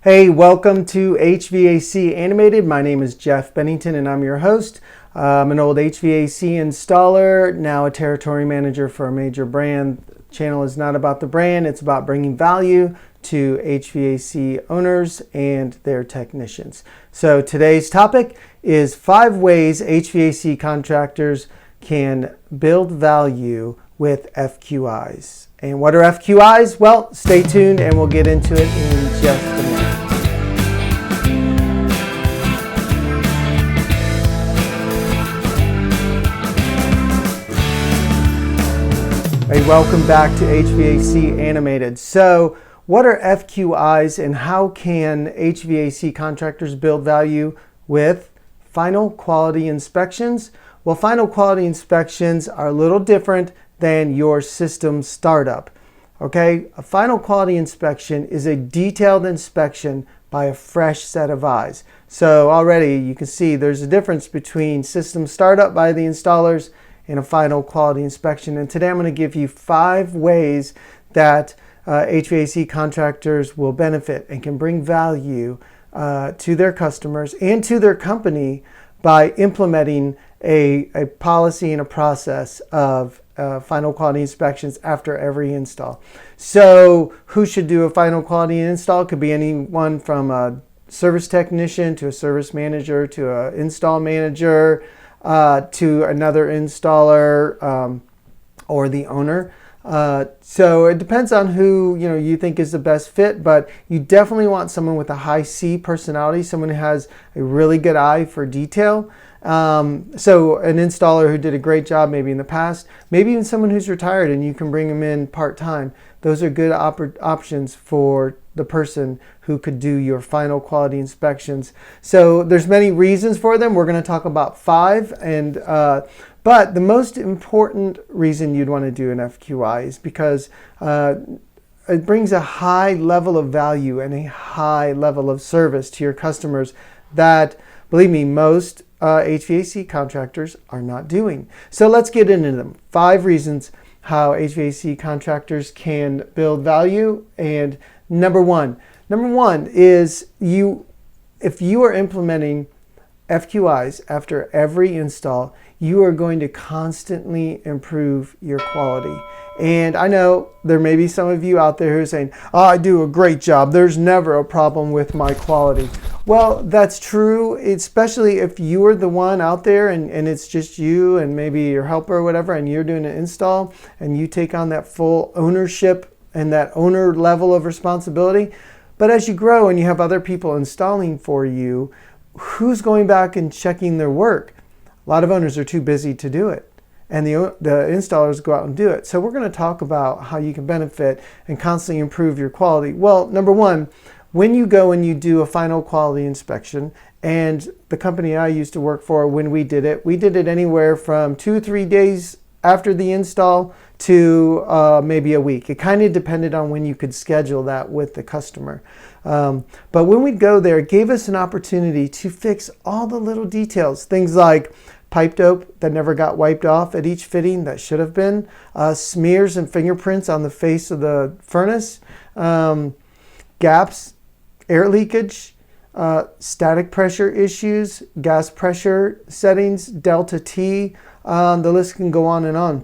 Hey, welcome to HVAC Animated. My name is Jeff Bennington and I'm your host. I'm an old HVAC installer, now a territory manager for a major brand. The channel is not about the brand, it's about bringing value to HVAC owners and their technicians. So today's topic is 5 ways HVAC contractors can build value with FQIs. And what are FQIs? Well, stay tuned and we'll get into it in just a minute. Hey, welcome back to HVAC Animated. So, what are FQIs and how can HVAC contractors build value with final quality inspections? Well, final quality inspections are a little different than your system startup. Okay, a final quality inspection is a detailed inspection by a fresh set of eyes. So already you can see there's a difference between system startup by the installers and a final quality inspection. And today I'm going to give you 5 ways that HVAC contractors will benefit and can bring value to their customers and to their company by implementing a policy and a process of final quality inspections after every install. So who should do a final quality install? It could be anyone from a service technician to a service manager to an install manager to another installer or the owner. So it depends on who you think is the best fit, but you definitely want someone with a high C personality, someone who has a really good eye for detail. So an installer who did a great job maybe in the past, maybe even someone who's retired and you can bring them in part-time. Those are good options for the person who could do your final quality inspections. So there's many reasons for them. We're going to talk about 5, and but the most important reason you'd want to do an FQI is because it brings a high level of value and a high level of service to your customers that, believe me, most HVAC contractors are not doing. So let's get into them. 5 reasons how HVAC contractors can build value. And number one is if you are implementing FQIs after every install, you are going to constantly improve your quality. And I know there may be some of you out there who are saying, "Oh, I do a great job. There's never a problem with my quality." Well, that's true, especially if you are the one out there and it's just you and maybe your helper or whatever, and you're doing an install and you take on that full ownership and that owner level of responsibility. But as you grow and you have other people installing for you, who's going back and checking their work? A lot of owners are too busy to do it, and the installers go out and do it. So we're going to talk about how you can benefit and constantly improve your quality. Well, number one, when you go and you do a final quality inspection, and the company I used to work for, when we did it anywhere from 2-3 days after the install to maybe a week. It kind of depended on when you could schedule that with the customer. But when we'd go there, it gave us an opportunity to fix all the little details. Things like pipe dope that never got wiped off at each fitting that should have been, smears and fingerprints on the face of the furnace, gaps, air leakage, static pressure issues, gas pressure settings, delta T, the list can go on and on.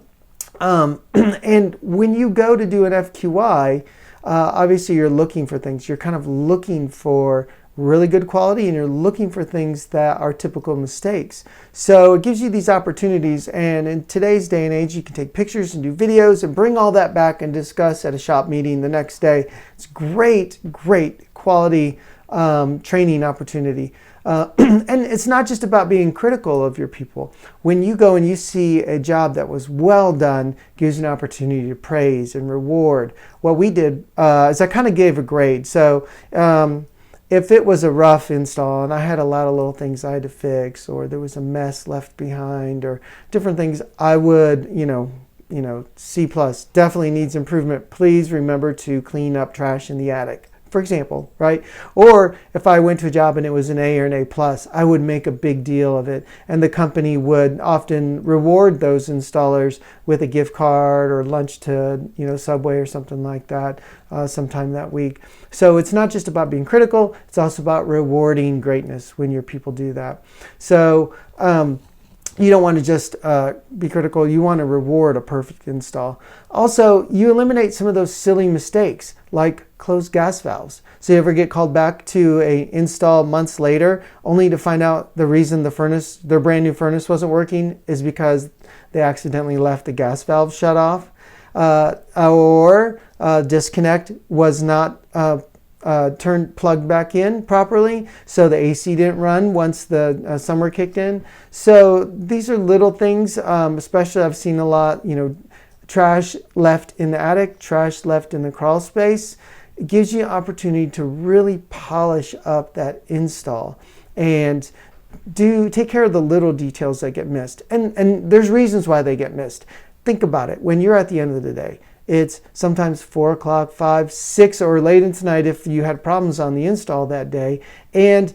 And when you go to do an FQI, obviously you're looking for things. You're kind of looking for really good quality, and you're looking for things that are typical mistakes. So it gives you these opportunities, and in today's day and age, you can take pictures and do videos and bring all that back and discuss at a shop meeting the next day. It's great quality training opportunity. And it's not just about being critical of your people. When you go and you see a job that was well done, gives you an opportunity to praise and reward. What we did is I kind of gave a grade. So if it was a rough install and I had a lot of little things I had to fix, or there was a mess left behind, or different things, I would, C+, definitely needs improvement. Please remember to clean up trash in the attic. for example, right? Or if I went to a job and it was an A or an A plus, I would make a big deal of it. And the company would often reward those installers with a gift card or lunch to, Subway or something like that sometime that week. So it's not just about being critical, it's also about rewarding greatness when your people do that. So, you don't want to just be critical. You want to reward a perfect install. Also, you eliminate some of those silly mistakes like closed gas valves. So you ever get called back to a install months later only to find out the reason their brand new furnace wasn't working is because they accidentally left the gas valve shut off, or disconnect was not plugged back in properly, so the AC didn't run once the summer kicked in. So these are little things, especially I've seen a lot, trash left in the attic, trash left in the crawl space. It gives you an opportunity to really polish up that install and take care of the little details that get missed. And there's reasons why they get missed. Think about it. When you're at the end of the day, it's sometimes 4 o'clock, 5, 6, or late into the night if you had problems on the install that day. And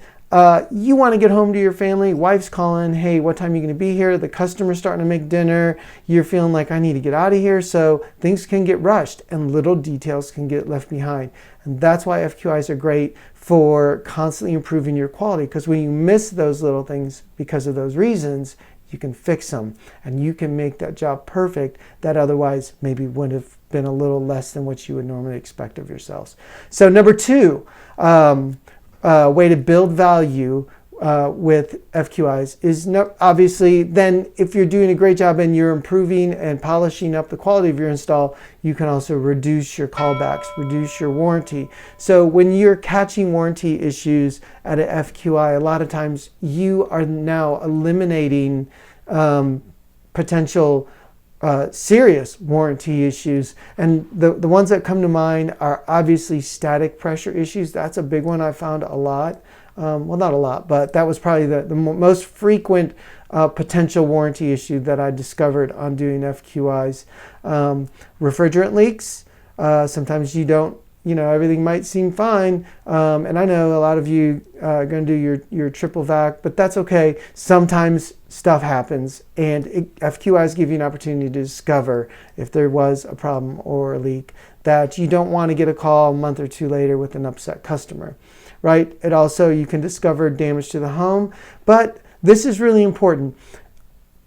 you want to get home to your family. Wife's calling, hey, what time are you going to be here? The customer's starting to make dinner. You're feeling like I need to get out of here. So things can get rushed and little details can get left behind. And that's why FQIs are great for constantly improving your quality, because when you miss those little things because of those reasons, you can fix them and you can make that job perfect that otherwise maybe would have been a little less than what you would normally expect of yourselves. So number 2, way to build value with FQIs is obviously then if you're doing a great job and you're improving and polishing up the quality of your install, you can also reduce your callbacks, reduce your warranty. So when you're catching warranty issues at an FQI, a lot of times you are now eliminating potential serious warranty issues. And the ones that come to mind are obviously static pressure issues. That's a big one I found a lot. Well, not a lot, but that was probably the most frequent potential warranty issue that I discovered on doing FQIs. Refrigerant leaks. Sometimes you don't, everything might seem fine. And I know a lot of you are going to do your triple vac, but that's okay. Sometimes stuff happens, and FQIs give you an opportunity to discover if there was a problem or a leak, that you don't want to get a call a month or 2 later with an upset customer. Right? It also, you can discover damage to the home, but this is really important.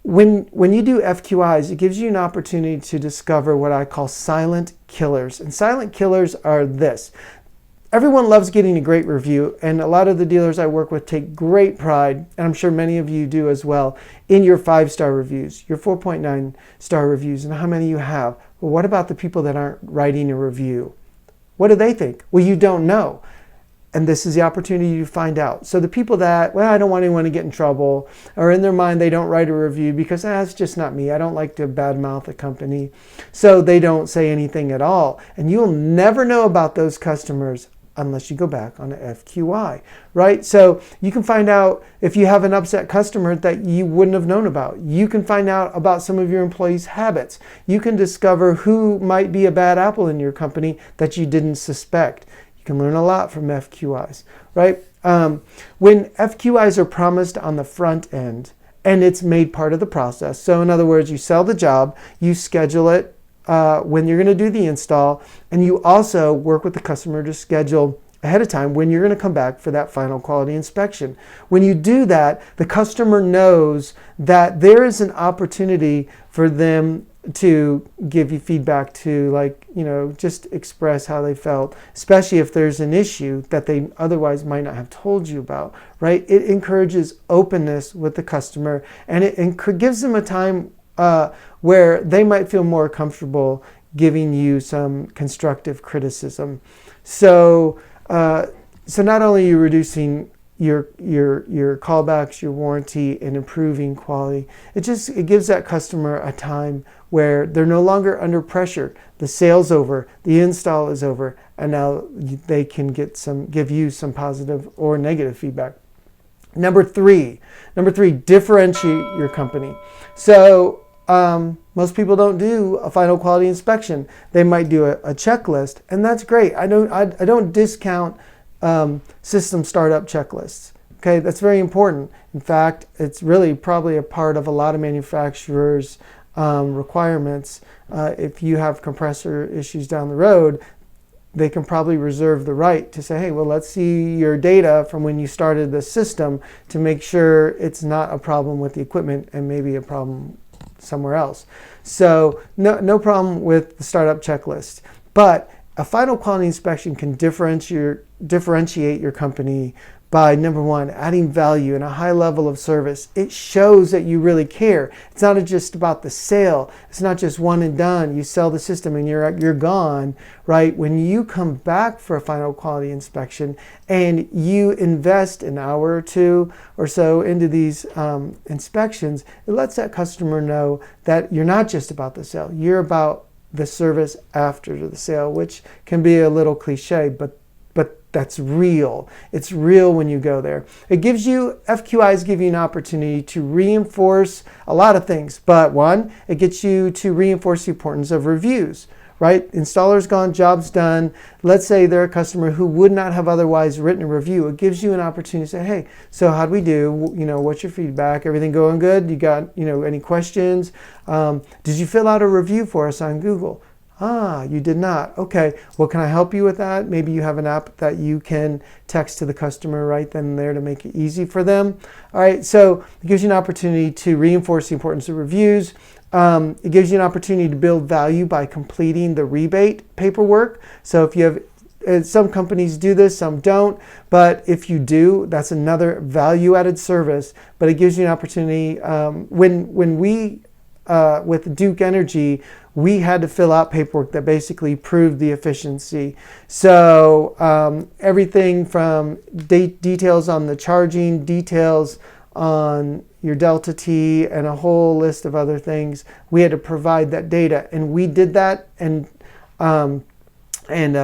When you do FQIs, it gives you an opportunity to discover what I call silent killers. And silent killers are this. Everyone loves getting a great review, and a lot of the dealers I work with take great pride, and I'm sure many of you do as well, in your 5-star reviews, your 4.9 star reviews, and how many you have. Well, what about the people that aren't writing a review? What do they think? Well, you don't know. And this is the opportunity to find out. So the people that, I don't want anyone to get in trouble, or in their mind they don't write a review because it's just not me. I don't like to badmouth a company. So they don't say anything at all. And you'll never know about those customers unless you go back on an FQI, right? So you can find out if you have an upset customer that you wouldn't have known about. You can find out about some of your employees' habits. You can discover who might be a bad apple in your company that you didn't suspect. You can learn a lot from FQIs, right? When FQIs are promised on the front end and it's made part of the process. So in other words, you sell the job, you schedule it when you're going to do the install, and you also work with the customer to schedule ahead of time when you're going to come back for that final quality inspection. When you do that, the customer knows that there is an opportunity for them to give you feedback, to just express how they felt, especially if there's an issue that they otherwise might not have told you about, right? It encourages openness with the customer, and it gives them a time where they might feel more comfortable giving you some constructive criticism. So not only are you reducing your callbacks, your warranty, and improving quality, it gives that customer a time where they're no longer under pressure. The sale's over, the install is over, and now they can give you some positive or negative feedback. Number three, differentiate your company. So most people don't do a final quality inspection. They might do a checklist, and that's great. I don't discount system startup checklists. Okay, that's very important. In fact, it's really probably a part of a lot of manufacturers' requirements. If you have compressor issues down the road, they can probably reserve the right to say, hey, well, let's see your data from when you started the system to make sure it's not a problem with the equipment and maybe a problem somewhere else. So no problem with the startup checklist. But a final quality inspection can differentiate your company by, number one, adding value and a high level of service. It shows that you really care. It's not just about the sale. It's not just one and done. You sell the system and you're gone, right? When you come back for a final quality inspection and you invest an hour or two or so into these inspections, it lets that customer know that you're not just about the sale. You're about the service after the sale, which can be a little cliche, but that's real. It's real when you go there. FQIs give you an opportunity to reinforce a lot of things, but one, it gets you to reinforce the importance of reviews, right? Installer's gone, job's done. Let's say they're a customer who would not have otherwise written a review. It gives you an opportunity to say, hey, so how'd we do? What's your feedback? Everything going good? You got, any questions? Did you fill out a review for us on Google? Ah, you did not. Okay, well, can I help you with that? Maybe you have an app that you can text to the customer right then and there to make it easy for them. All right, so it gives you an opportunity to reinforce the importance of reviews. It gives you an opportunity to build value by completing the rebate paperwork. So if you have, some companies do this, some don't, but if you do, that's another value-added service. But it gives you an opportunity. When we with Duke Energy, we had to fill out paperwork that basically proved the efficiency. So everything from details on the charging, details on your delta T, and a whole list of other things, we had to provide that data. And we did that and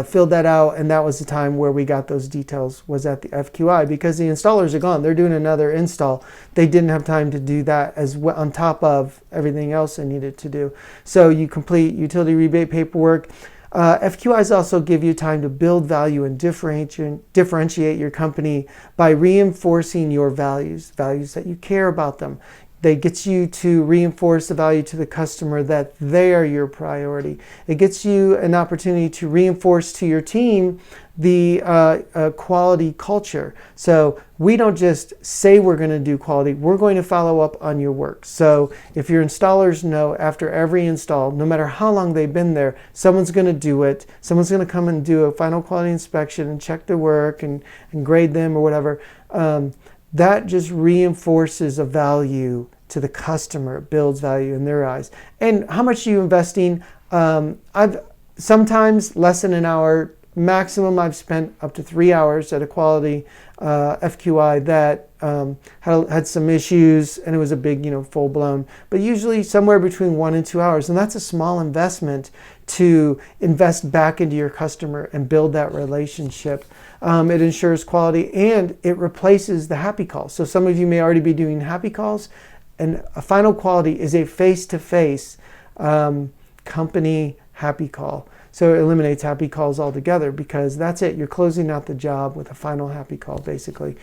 filled that out, and that was the time where we got those details, was at the FQI, because the installers are gone. They're doing another install. They didn't have time to do that as well on top of everything else they needed to do. So you complete utility rebate paperwork. FQIs also give you time to build value and differentiate your company by reinforcing your values that you care about them. They get you to reinforce the value to the customer that they are your priority. It gets you an opportunity to reinforce to your team the quality culture. So we don't just say we're going to do quality, we're going to follow up on your work. So if your installers know after every install, no matter how long they've been there, someone's going to do it. Someone's going to come and do a final quality inspection and check their work and grade them or whatever. That just reinforces a value to the customer. It builds value in their eyes. And how much are you investing? I've sometimes less than an hour. Maximum I've spent up to 3 hours at a quality FQI that had some issues, and it was a big, full blown. But usually somewhere between 1 and 2 hours, and that's a small investment to invest back into your customer and build that relationship. It ensures quality, and it replaces the happy calls. So some of you may already be doing happy calls, and a final quality is a face-to-face company happy call. So it eliminates happy calls altogether, because that's it. You're closing out the job with a final happy call, basically.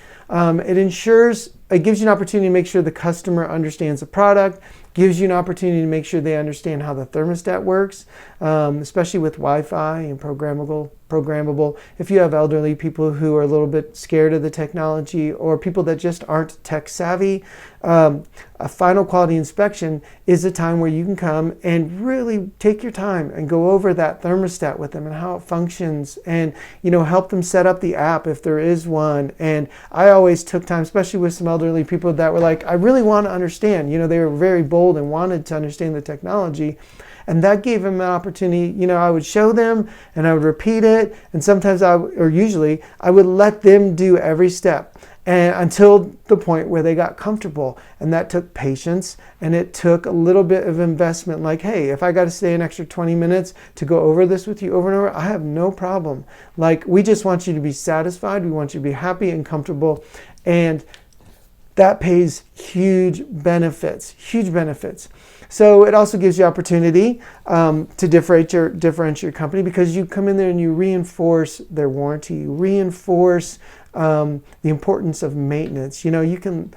It gives you an opportunity to make sure the customer understands the product, gives you an opportunity to make sure they understand how the thermostat works, especially with Wi-Fi and programmable. If you have elderly people who are a little bit scared of the technology, or people that just aren't tech savvy, a final quality inspection is a time where you can come and really take your time and go over that thermostat with them and how it functions, and help them set up the app if there is one. And I always took time, especially with some elderly people that were like, I really want to understand. They were very bold and wanted to understand the technology. And that gave them an opportunity. I would show them and I would repeat it. And sometimes usually I would let them do every step, and until the point where they got comfortable. And that took patience, and it took a little bit of investment. Like, hey, if I got to stay an extra 20 minutes to go over this with you over and over, I have no problem. Like, we just want you to be satisfied. We want you to be happy and comfortable. And that pays huge benefits. So it also gives you opportunity to differentiate your company, because you come in there and you reinforce their warranty, you reinforce the importance of maintenance. You can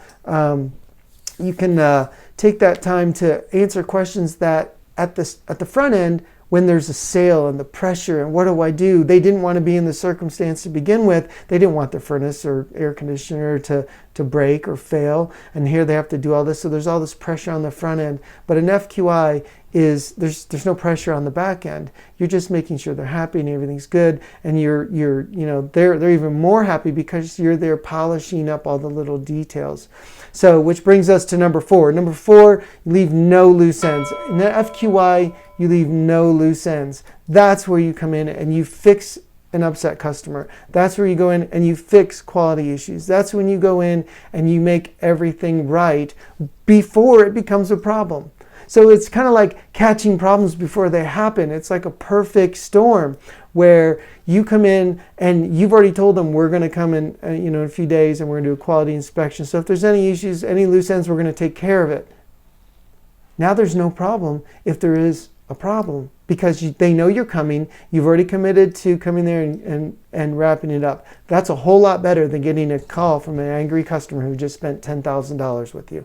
take that time to answer questions that at the front end, when there's a sale and the pressure and what do I do? They didn't want to be in the circumstance to begin with. They didn't want their furnace or air conditioner to break or fail. And here they have to do all this. So there's all this pressure on the front end. But an FQI is there's no pressure on the back end. You're just making sure they're happy and everything's good. And they're even more happy because you're there polishing up all the little details. So which brings us to number 4. Number 4, you leave no loose ends. In the FQI, you leave no loose ends. That's where you come in and you fix an upset customer. That's where you go in and you fix quality issues. That's when you go in and you make everything right before it becomes a problem. So it's kind of like catching problems before they happen. It's like a perfect storm where you come in and you've already told them we're going to come in in a few days and we're going to do a quality inspection. So if there's any issues, any loose ends, we're going to take care of it. Now there's no problem if there is a problem, because they know you're coming. You've already committed to coming there and wrapping it up. That's a whole lot better than getting a call from an angry customer who just spent $10,000 with you.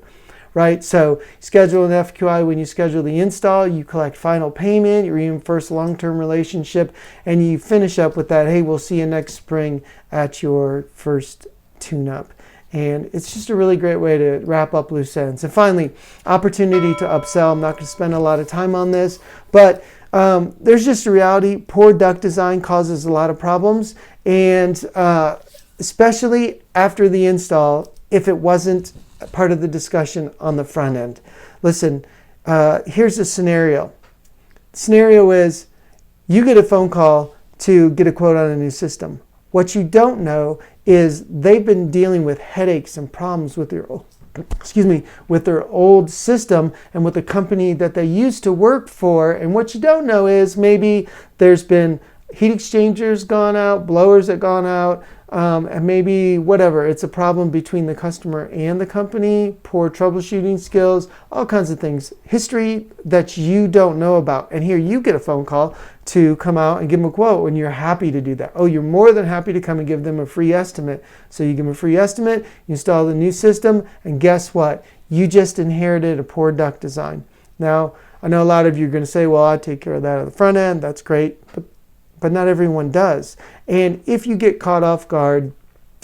Right? So schedule an FQI. When you schedule the install, you collect final payment, you reinforce long-term relationship, and you finish up with that, hey, we'll see you next spring at your first tune-up. And it's just a really great way to wrap up loose ends. And finally, opportunity to upsell. I'm not going to spend a lot of time on this, but there's just a reality. Poor duct design causes a lot of problems, and especially after the install, if it wasn't part of the discussion on the front end. Listen, here's a scenario. The scenario is you get a phone call to get a quote on a new system. What you don't know is they've been dealing with headaches and problems with their old system and with the company that they used to work for. And what you don't know is maybe there's been heat exchangers gone out, blowers that gone out, and maybe whatever. It's a problem between the customer and the company, poor troubleshooting skills, all kinds of things. History that you don't know about. And here you get a phone call to come out and give them a quote, and you're happy to do that. Oh, you're more than happy to come and give them a free estimate. So you give them a free estimate, you install the new system, and guess what? You just inherited a poor duct design. Now, I know a lot of you are going to say, well, I'll take care of that at the front end. That's great. But not everyone does. And if you get caught off guard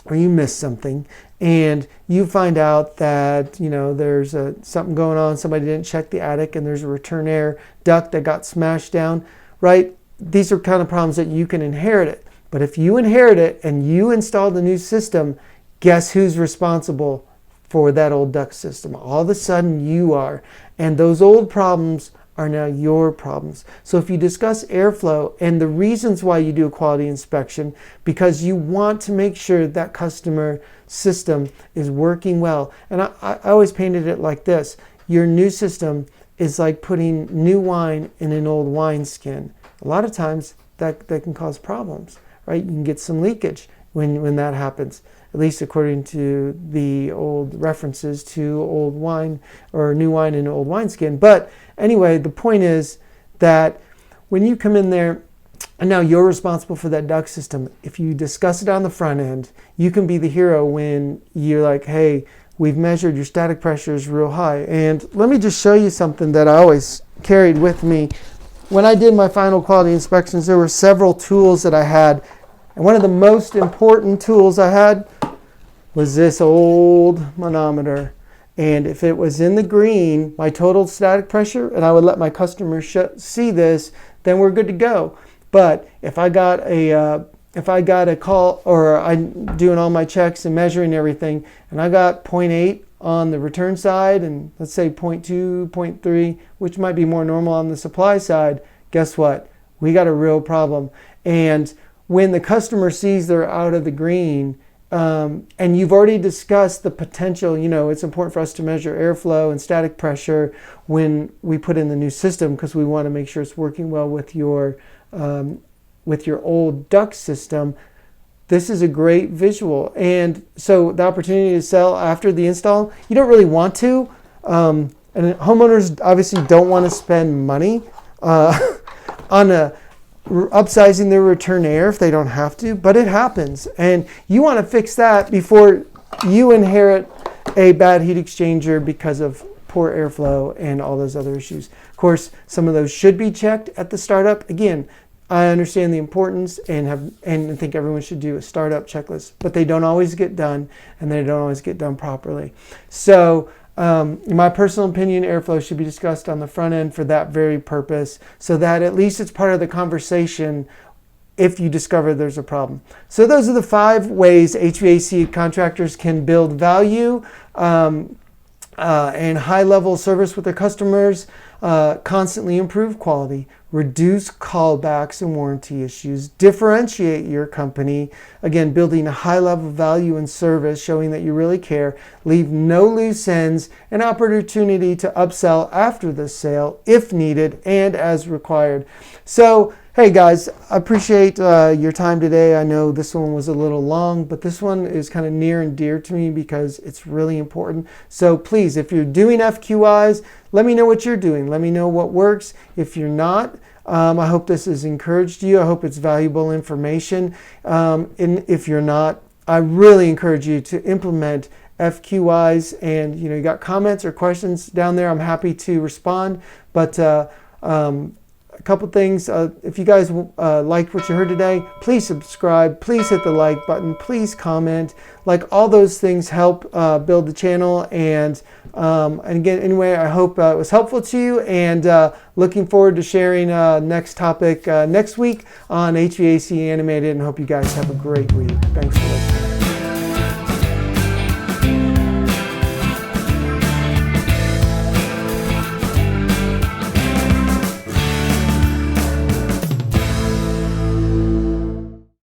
or you miss something and you find out that, there's something going on, somebody didn't check the attic and there's a return air duct that got smashed down, right? These are kind of problems that you can inherit it. But if you inherit it and you install the new system, guess who's responsible for that old duct system? All of a sudden you are. And those old problems are now your problems. So if you discuss airflow and the reasons why you do a quality inspection, because you want to make sure that customer system is working well. And I always painted it like this. Your new system is like putting new wine in an old wineskin. A lot of times that can cause problems, right? You can get some leakage when that happens, at least according to the old references to old wine or new wine in an old wineskin. But anyway, the point is that when you come in there and now you're responsible for that duct system, if you discuss it on the front end, you can be the hero when you're like, hey, we've measured your static pressure is real high. And let me just show you something that I always carried with me. When I did my final quality inspections, there were several tools that I had. And one of the most important tools I had was this old manometer. And if it was in the green, my total static pressure, and I would let my customer see this, then we're good to go. But if I got a call, or I'm doing all my checks and measuring everything, and I got 0.8 on the return side, and let's say 0.2, 0.3, which might be more normal on the supply side, guess what? We got a real problem. And when the customer sees they're out of the green, and you've already discussed the potential, it's important for us to measure airflow and static pressure when we put in the new system, because we want to make sure it's working well with your old duct system. This is a great visual. And so the opportunity to sell after the install, you don't really want to. and homeowners obviously don't want to spend money on upsizing their return air if they don't have to, but it happens. And you want to fix that before you inherit a bad heat exchanger because of poor airflow and all those other issues. Of course, some of those should be checked at the startup. Again, I understand the importance and think everyone should do a startup checklist, but they don't always get done, and they don't always get done properly. So in my personal opinion, airflow should be discussed on the front end for that very purpose, so that at least it's part of the conversation if you discover there's a problem. So those are the 5 ways HVAC contractors can build value and high-level service with their customers, constantly improve quality, reduce callbacks and warranty issues, differentiate your company, again, building a high level of value and service, showing that you really care, leave no loose ends, an opportunity to upsell after the sale if needed and as required. So, hey guys, I appreciate your time today. I know this one was a little long, but this one is kind of near and dear to me because it's really important. So please, if you're doing FQIs, let me know what you're doing. Let me know what works. If you're not, I hope this has encouraged you. I hope it's valuable information. And if you're not, I really encourage you to implement FQIs. And you got comments or questions down there, I'm happy to respond. But a couple things, if you guys liked what you heard today, please subscribe, please hit the like button, please comment. Like, all those things help build the channel. And again, anyway, I hope it was helpful to you, and looking forward to sharing next topic next week on HVAC Animated, and hope you guys have a great week. Thanks for listening.